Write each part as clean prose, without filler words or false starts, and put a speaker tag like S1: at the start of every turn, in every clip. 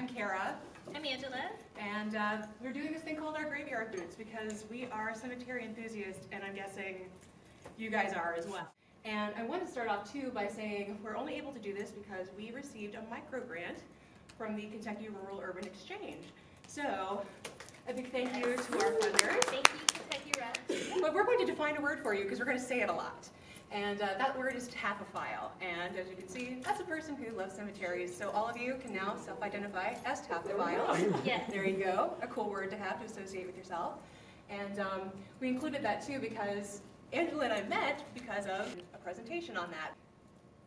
S1: I'm Kaira.
S2: I'm Angela.
S1: And we're doing this thing called our Graveyard Boots because we are cemetery enthusiasts, and I'm guessing you guys are as well. And I want to start off too by saying we're only able to do this because we received a micro grant from the Kentucky Rural Urban Exchange. So a big thank you to our funders.
S2: Thank you, Kentucky Rural.
S1: But we're going to define a word for you because we're going to say it a lot. And that word is taphophile. And as you can see, that's a person who loves cemeteries. So all of you can now self-identify as taphophile.
S2: Yes.
S1: There you go. A cool word to have to associate with yourself. And we included that too because Angela and I met because of a presentation on that.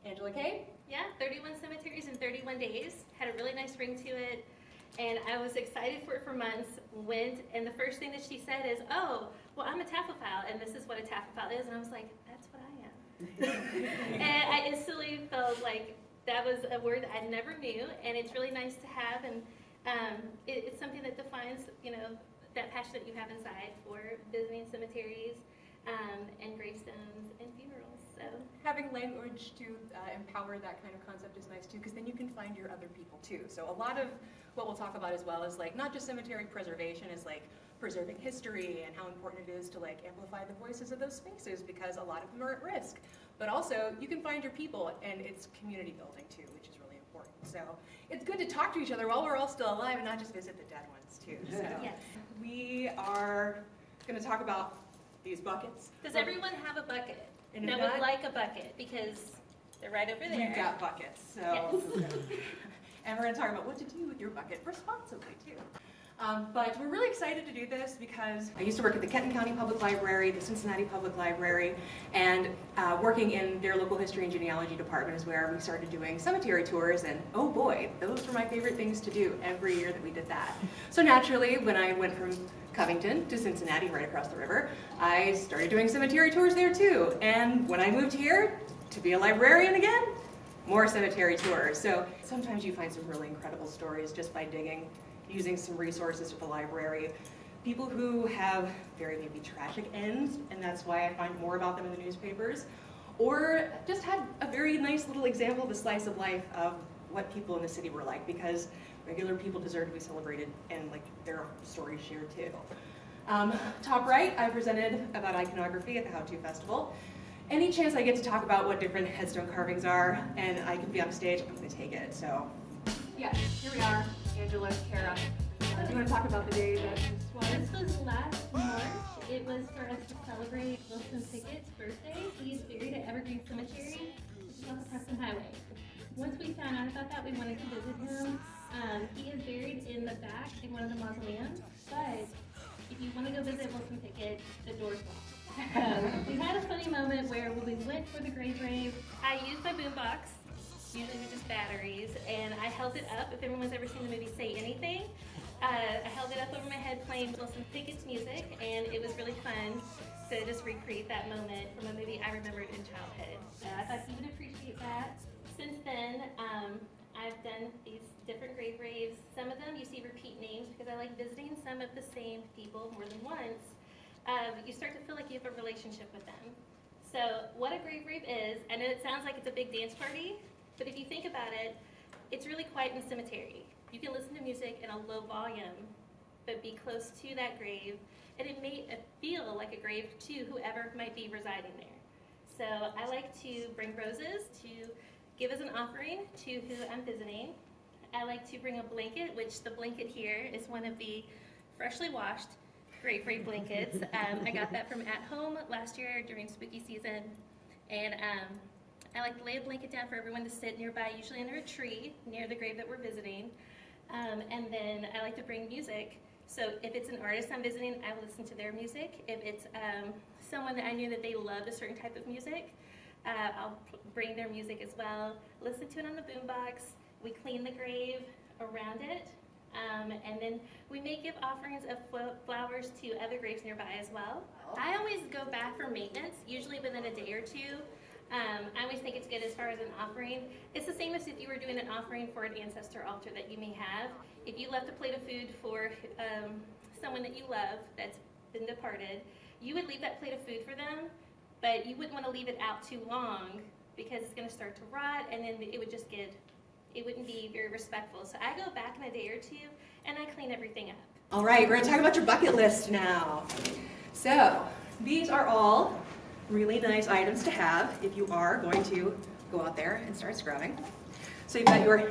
S1: Angela K?
S2: Yeah, 31 cemeteries in 31 days. Had a really nice ring to it. And I was excited for it for months. Went, and the first thing that she said is, oh, well, I'm a taphophile, and this is what a taphophile is. And I was like, that's what I am. And I instantly felt like that was a word that I never knew, and it's really nice to have. And it's something that defines, that passion that you have inside for visiting cemeteries and gravestones and funerals. So
S1: having language to empower that kind of concept is nice too, because then you can find your other people too. So a lot of what we'll talk about as well is like not just cemetery preservation, is like preserving history and how important it is to like amplify the voices of those spaces because a lot of them are at risk. But also you can find your people, and it's community building too, which is really important. So it's good to talk to each other while we're all still alive and not just visit the dead ones too. So
S2: yes.
S1: We are going to talk about these buckets.
S2: Does everyone have a bucket?
S1: And
S2: that would like a bucket, because they're right over there.
S1: We've got buckets. So,
S2: yes.
S1: And we're going to talk about what to do with your bucket responsibly too. But we're really excited to do this because I used to work at the Kenton County Public Library, the Cincinnati Public Library, and working in their local history and genealogy department is where we started doing cemetery tours, and oh boy, those were my favorite things to do every year that we did that. So naturally, when I went from Covington to Cincinnati, right across the river, I started doing cemetery tours there too. And when I moved here to be a librarian again, more cemetery tours. So sometimes you find some really incredible stories just by digging, using some resources for the library. People who have very maybe tragic ends, and that's why I find more about them in the newspapers, or just had a very nice little example of the slice of life of what people in the city were like, because regular people deserve to be celebrated and like their stories shared too. Top right, I presented about iconography at the How To Festival. Any chance I get to talk about what different headstone carvings are and I can be on stage, I'm going to take it. So yeah, here we are, Angela, Kaira. Do you want to talk about the day that this was?
S2: This was last March. It was for us to celebrate Wilson Pickett's birthday. He is buried at Evergreen Cemetery, which is off the Preston Highway. Once we found out about that, we wanted to visit him. He is buried in the back in one of the mausoleums, but if you want to go visit Wilson Pickett, the door's locked. We had a funny moment where when we went for the grave, I used my boombox, usually with just batteries, and I held it up. If everyone's ever seen the movie Say Anything, I held it up over my head playing Wilson Pickett's music, and it was really fun to just recreate that moment from a movie I remembered in childhood. I thought he would appreciate that. Since then, I've done these different grave raves. Some of them you see repeat names because I like visiting some of the same people more than once. You start to feel like you have a relationship with them. So what a grave rave is, I know it sounds like it's a big dance party, but if you think about it, it's really quiet in the cemetery. You can listen to music in a low volume, but be close to that grave, and it may feel like a grave to whoever might be residing there. So I like to bring roses to give as an offering to who I'm visiting. I like to bring a blanket, which the blanket here is one of the freshly washed grave rave blankets. I got that from At Home last year during spooky season, and I like to lay a blanket down for everyone to sit nearby, usually under a tree near the grave that we're visiting. And then I like to bring music. So if it's an artist I'm visiting, I listen to their music. If it's someone that I knew that they loved a certain type of music, I'll bring their music as well, listen to it on the boombox. We clean the grave around it, and then we may give offerings of flowers to other graves nearby as well. I always go back for maintenance, usually within a day or two. I always think it's good as far as an offering. It's the same as if you were doing an offering for an ancestor altar that you may have. If you left a plate of food for someone that you love that's been departed, you would leave that plate of food for them, but you wouldn't want to leave it out too long because it's going to start to rot, and then it would just get it wouldn't be very respectful. So I go back in a day or two and I clean everything up.
S1: All right, we're gonna talk about your bucket list now. So these are all really nice items to have if you are going to go out there and start scrubbing. So you've got your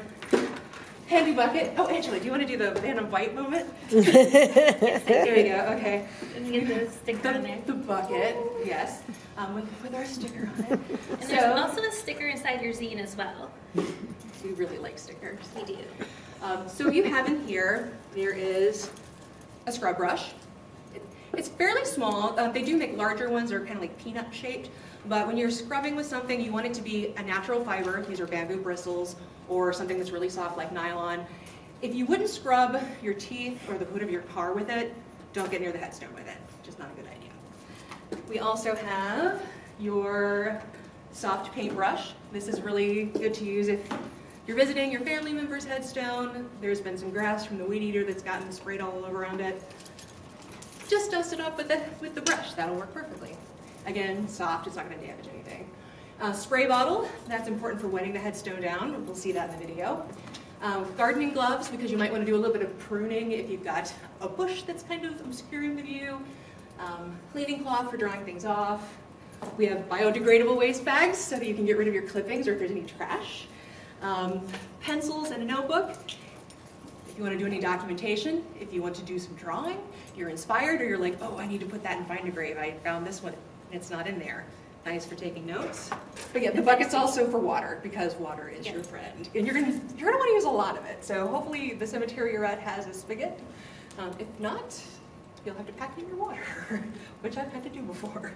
S1: handy bucket. Oh, Angela, do you want to do the Phantom Bite moment? Here we go, okay.
S2: And you get the sticker in there.
S1: The bucket, yes, with our sticker on it.
S2: And there's also a sticker inside your zine as well.
S1: We really like stickers.
S2: We do.
S1: So you have in here, there is a scrub brush. It's fairly small. They do make larger ones. They're kind of like peanut shaped. But when you're scrubbing with something, you want it to be a natural fiber. These are bamboo bristles or something that's really soft like nylon. If you wouldn't scrub your teeth or the hood of your car with it, don't get near the headstone with it. Just not a good idea. We also have your soft paintbrush. This is really good to use if you're visiting your family member's headstone. There's been some grass from the weed eater that's gotten sprayed all around it. Just dust it up with the brush. That'll work perfectly. Again, soft, it's not going to damage anything. Spray bottle, that's important for wetting the headstone down. We'll see that in the video. Gardening gloves, because you might want to do a little bit of pruning if you've got a bush that's kind of obscuring the view. Cleaning cloth for drying things off. We have biodegradable waste bags so that you can get rid of your clippings or if there's any trash. Pencils and a notebook. If you want to do any documentation, if you want to do some drawing, you're inspired or you're like, oh, I need to put that in Find a Grave. I found this one, it's not in there. Nice for taking notes. But yeah, the bucket's also for water because water is your friend. And you're gonna want to use a lot of it. So hopefully the cemetery you're at has a spigot. If not, you'll have to pack in your water, which I've had to do before.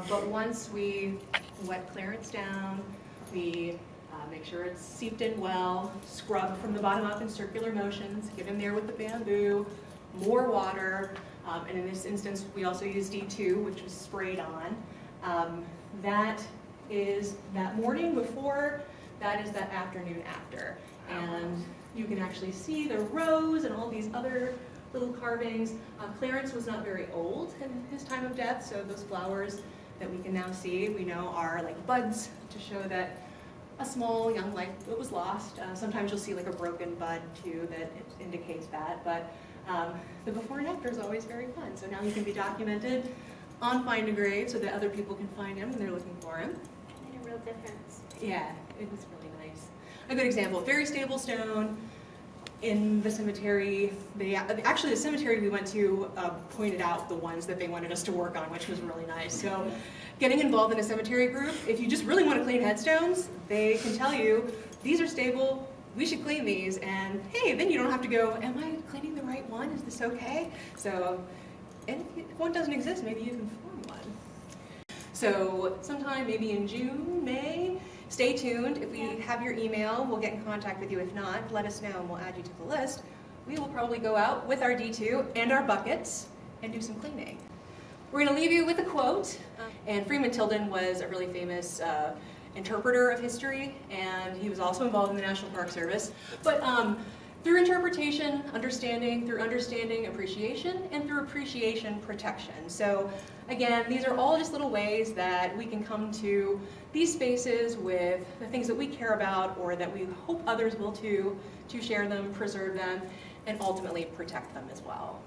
S1: But once we wet clearance down, we make sure it's seeped in well, scrub from the bottom up in circular motions, get in there with the bamboo, more water, and in this instance we also use D2, which was sprayed on. That is that morning before, that is that afternoon after. And you can actually see the rose and all these other little carvings. Clarence was not very old in his time of death, so those flowers that we can now see, we know are like buds to show that a small young life was lost. Sometimes you'll see like a broken bud too that it indicates that, but the before and after is always very fun. So now he can be documented on Find a Grave so that other people can find him when they're looking for him.
S2: It made a real difference.
S1: Yeah, it was really nice. A good example, very stable stone in the cemetery. Actually the cemetery we went to pointed out the ones that they wanted us to work on, which was really nice. So getting involved in a cemetery group, if you just really want to clean headstones, they can tell you, these are stable, we should clean these, and hey, then you don't have to go, am I cleaning the right one? Is this okay? So, and if one doesn't exist, maybe you can form one. So sometime maybe in June, May, stay tuned. If we have your email, we'll get in contact with you. If not, let us know and we'll add you to the list. We will probably go out with our D2 and our buckets and do some cleaning. We're going to leave you with a quote. And Freeman Tilden was a really famous interpreter of history, and he was also involved in the National Park Service. But through interpretation, understanding, through understanding, appreciation, and through appreciation, protection. So again, these are all just little ways that we can come to these spaces with the things that we care about or that we hope others will too, to share them, preserve them, and ultimately protect them as well.